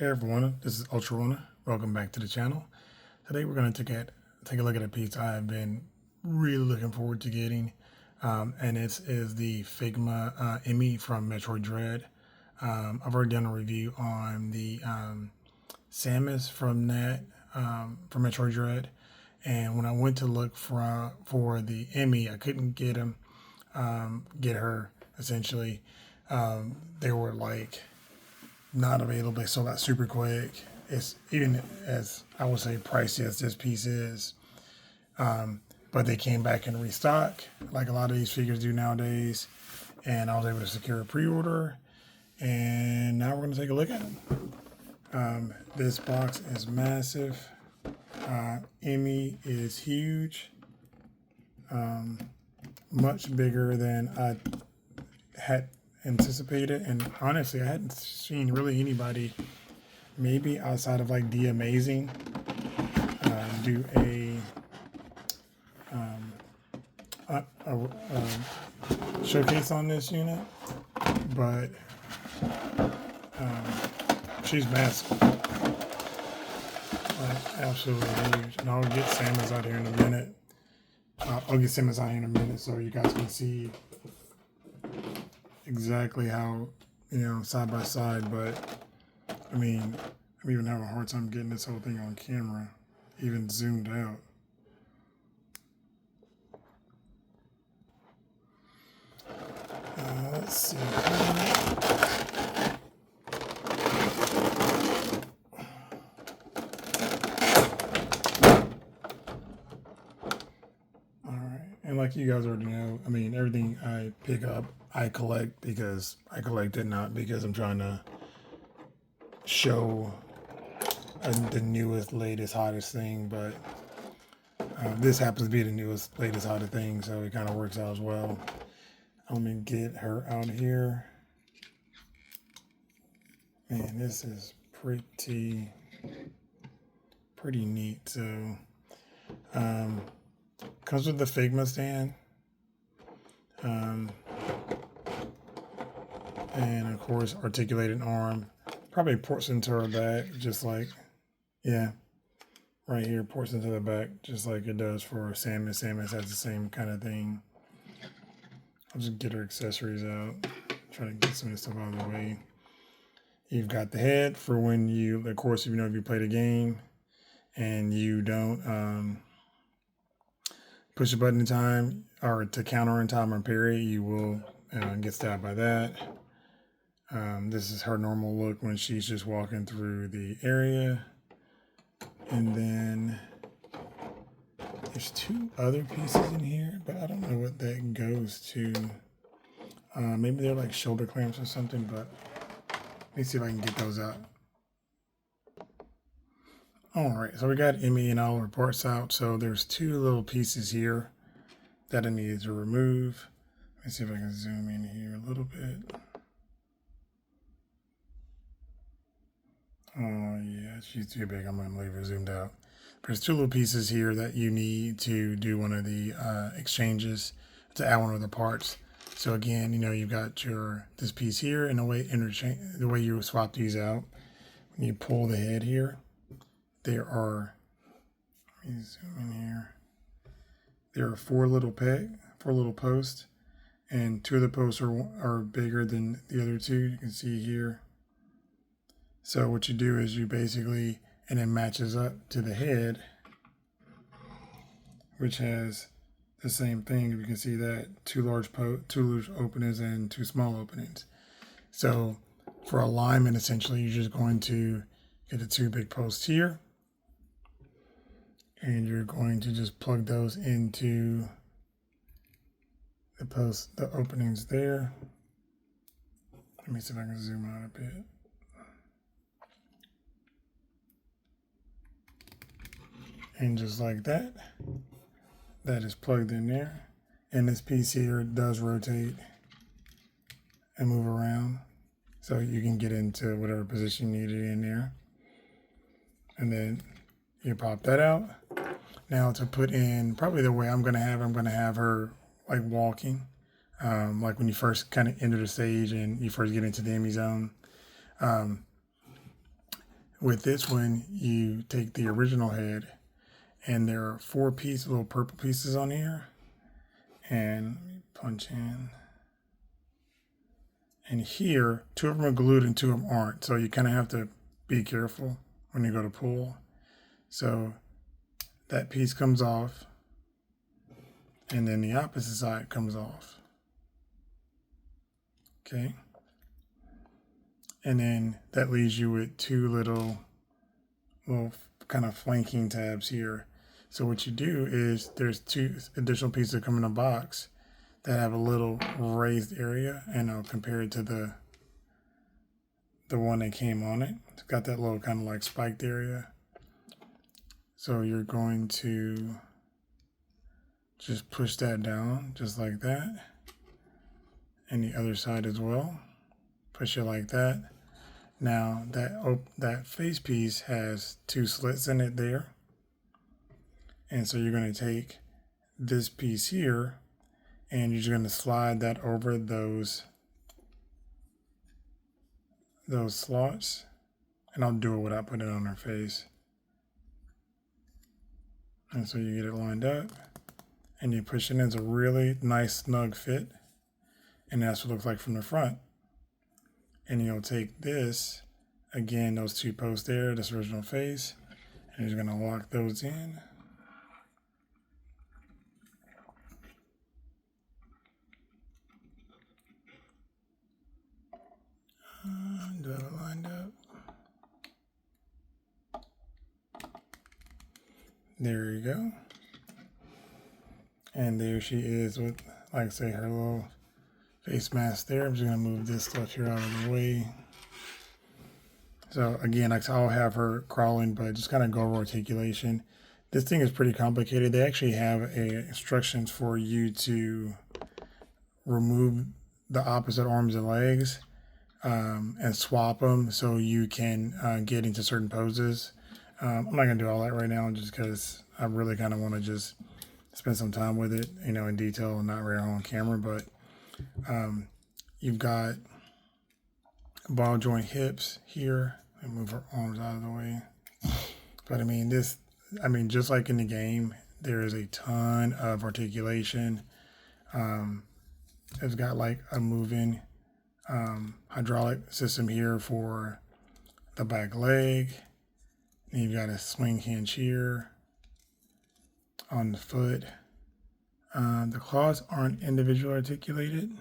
Hey everyone, this is Ultra Rona. Welcome back to the channel. Today we're going to take a look at a piece I have been really looking forward to getting, and it is the Figma E.M.M.I from Metroid Dread. I've already done a review on the Samus from from Metroid Dread, and when I went to look for the E.M.M.I, I couldn't get her essentially. They were like not available. They sold out super quick. It's even as I would say pricey as this piece is, but they came back in restock like a lot of these figures do nowadays, and I was able to secure a pre-order. And now we're going to take a look at them. This box is massive. E.M.M.I is huge, much bigger than I had anticipated, and honestly I hadn't seen really anybody, maybe outside of like the Amazing, do a showcase on this unit, but she's massive, like absolutely huge. And I'll get Samus out here in a minute. So you guys can see exactly how, side by side. But I mean, I'm even having a hard time getting this whole thing on camera, even zoomed out. Let's see. And like you guys already know, I mean, everything I pick up, I collect because I collect it, not because I'm trying to show the newest, latest, hottest thing. But this happens to be the newest, latest, hottest thing, so it kind of works out as well. Let me get her out here. Man, this is pretty neat. So, comes with the Figma stand, and of course articulated arm. Probably ports into her back, just like, yeah, right here, ports into the back, just like it does for Samus. Samus has the same kind of thing. I'll just get her accessories out, try to get some of this stuff out of the way. You've got the head for when you, of course, if you play the game and you don't push a button in time, or to counter in time or parry, you will get stabbed by that. This is her normal look when she's just walking through the area. And then there's two other pieces in here, but I don't know what that goes to. Maybe they're like shoulder clamps or something, but let me see if I can get those out. All right, so we got E.M.M.I and all reports out. So there's two little pieces here that I needed to remove. Let me see if I can zoom in here a little bit. Oh yeah, she's too big. I'm gonna leave her zoomed out. There's two little pieces here that you need to do one of the exchanges to add one of the parts. So again, you've got this piece here, and the way you swap these out, when you pull the head here, there are, let me zoom in here. There are four little posts, and two of the posts are bigger than the other two. You can see here. So what you do is you basically, and it matches up to the head, which has the same thing. You can see that two large openings and two small openings. So for alignment, essentially, you're just going to get the two big posts here, and you're going to just plug those into the openings there. Let me see if I can zoom out a bit. And just like that, that is plugged in there. And this piece here does rotate and move around, so you can get into whatever position you need it in there. And then you pop that out. Now to put in, probably the way I'm gonna have her like walking, like when you first kind of enter the stage and you first get into the E.M.M.I zone. With this one, you take the original head, and there are 4 little purple pieces on here, and let me punch in. And here, 2 of them are glued and 2 of them aren't, so you kind of have to be careful when you go to pull. So that piece comes off, and then the opposite side comes off. Okay. And then that leaves you with 2 little kind of flanking tabs here. So what you do is there's 2 additional pieces that come in a box that have a little raised area, and I'll compare it to the one that came on it. It's got that little kind of like spiked area. So you're going to just push that down just like that, and the other side as well. Push it like that. Now that face piece has 2 slits in it there, and so you're going to take this piece here, and you're just going to slide that over those slots, and I'll do it without putting it on her face. And so you get it lined up, and you push it in. It's a really nice snug fit, and that's what it looks like from the front. And you'll take this, again, those 2 posts there, this original face, and you're going to lock those in. Do I have it lined up? There you go. And there she is with, like I say, her little face mask there. I'm just going to move this stuff here out of the way. So again, I'll have her crawling, but just kind of go over articulation. This thing is pretty complicated. They actually have instructions for you to remove the opposite arms and legs and swap them so you can get into certain poses. I'm not going to do all that right now just because I really kind of want to just spend some time with it, in detail and not right on camera. But you've got ball joint hips here. And move her arms out of the way. But just like in the game, there is a ton of articulation. It's got like a moving hydraulic system here for the back leg. And you've got a swing hinge here on the foot. The claws aren't individually articulated.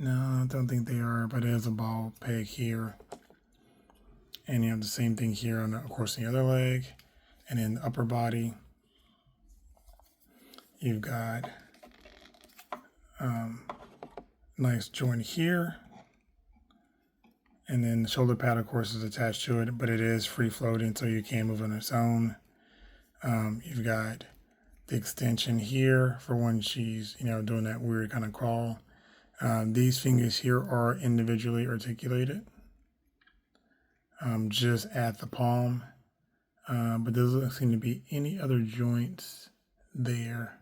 No, I don't think they are, but it has a ball peg here. And you have the same thing here on, of course, the other leg. And in the upper body, you've got nice joint here. And then the shoulder pad, of course, is attached to it, but it is free floating, so you can move on its own. You've got the extension here for when she's, doing that weird kind of crawl. These fingers here are individually articulated, just at the palm, but there doesn't seem to be any other joints there.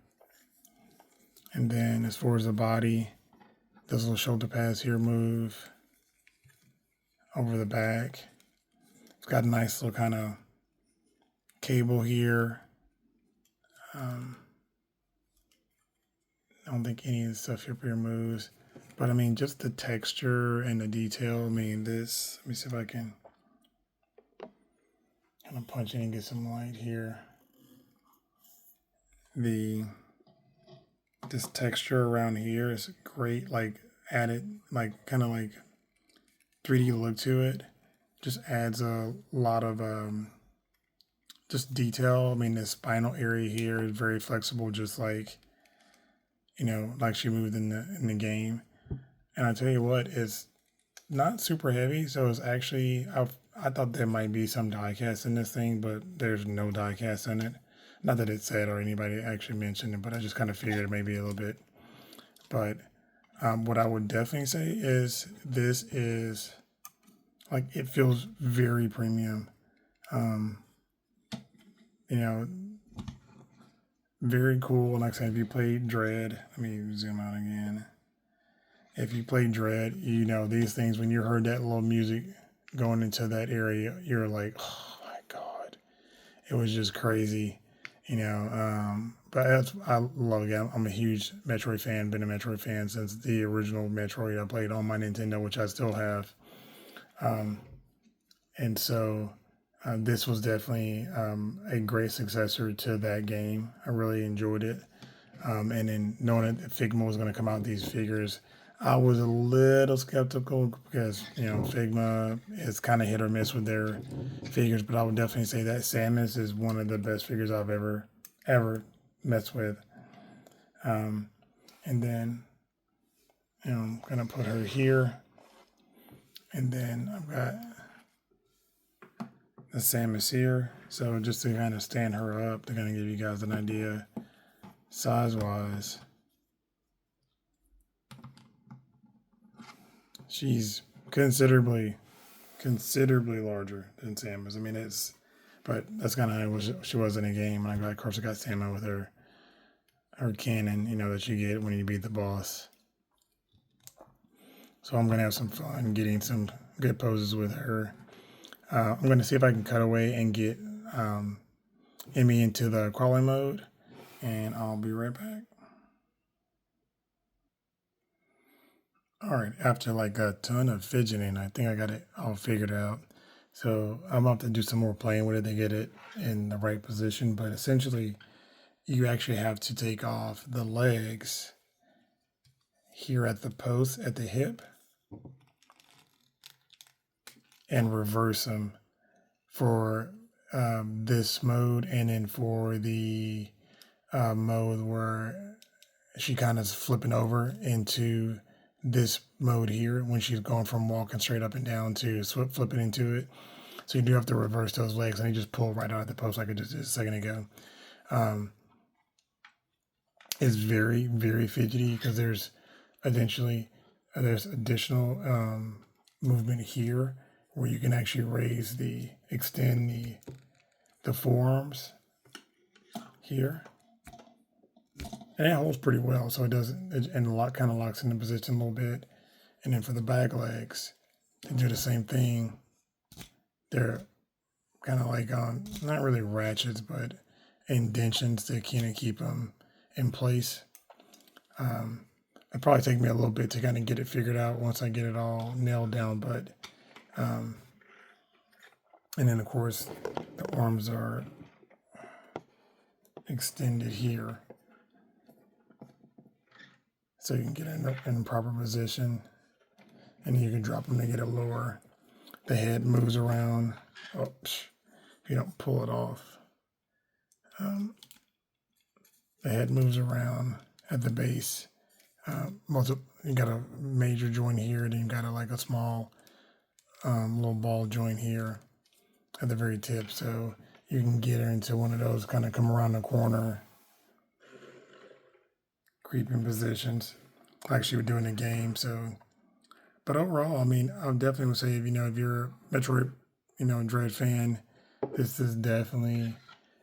And then as far as the body, those little shoulder pads here move over the back. It's got a nice little kind of cable here. I don't think any of the stuff here moves. But just the texture and the detail. Let me see if I can kind of punch in and get some light here. This texture around here is great, like added, like kind of like 3D look to it. Just adds a lot of just detail. The spinal area here is very flexible, just like, like she moved in the game. And I tell you what, it's not super heavy, so it's actually, I thought there might be some die cast in this thing, but there's no die cast in it. Not that it said or anybody actually mentioned it, but I just kind of figured maybe a little bit. But what I would definitely say is this is, like, it feels very premium. Very cool. Like I said, if you played Dread, let me zoom out again. If you play Dread, these things, when you heard that little music going into that area, you're like, oh my God, it was just crazy, you know. But I love it. I'm a huge Metroid fan. Been a Metroid fan since the original Metroid. I played on my Nintendo, which I still have. And so this was definitely a great successor to that game. I really enjoyed it. And then knowing that Figma was going to come out with these figures, I was a little skeptical because, you know, Figma is kind of hit or miss with their figures, but I would definitely say that Samus is one of the best figures I've ever messed with. And then, you know, I'm going to put her here. And then I've got the Samus here. So just to kind of stand her up, to kind of give you guys an idea size-wise. She's considerably larger than Samus. I mean, but that's kind of how she was in a game. And of course, I got Samus with her cannon, you know, that you get when you beat the boss. So I'm gonna have some fun getting some good poses with her. I'm gonna see if I can cut away and get E.M.M.I into the crawling mode, and I'll be right back. All right, after like a ton of fidgeting, I think I got it all figured out. So I'm about to do some more playing with it to get it in the right position. But essentially, you actually have to take off the legs here at the post at the hip and reverse them for this mode, and then for the mode where she kind of is flipping over into this mode here when she's going from walking straight up and down to flipping into it. So you do have to reverse those legs, and you just pull right out of the post like I just did a second ago. It's very, very fidgety because there's additional movement here where you can actually extend the forearms here. And it holds pretty well, so it doesn't, and kind of locks into position a little bit. And then for the back legs, to do the same thing. They're kind of like not really ratchets, but indentions to kind of keep them in place. It'd probably take me a little bit to kind of get it figured out once I get it all nailed down, but and then of course the arms are extended here so you can get in proper position, and you can drop them to get it lower. The head moves around. Oh, if you don't pull it off, the head moves around at the base. You got a major joint here, then you got like a small little ball joint here at the very tip, so you can get her into one of those, kind of come around the corner, creeping positions like she would do in the game. So, but overall, I mean, I definitely would say, if you're a Metroid, Dread fan, this is definitely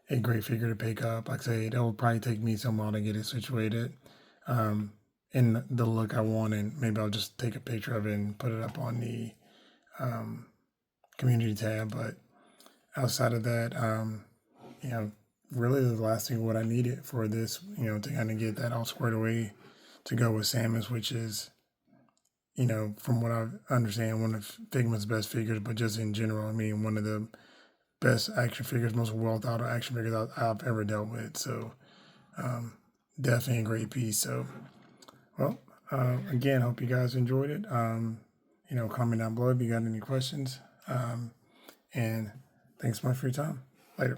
a great figure to pick up. Like I say, that will probably take me some while to get it situated in the look I want, and maybe I'll just take a picture of it and put it up on the community tab. But outside of that, really the last thing what I needed for this, to kind of get that all squared away to go with Samus, which is, from what I understand, one of Figma's best figures, but just in general, I mean, one of the best action figures, most well thought out action figures I've ever dealt with. So definitely a great piece. So, well, again, hope you guys enjoyed it. Comment down below if you got any questions. And thanks so much for your time. Later.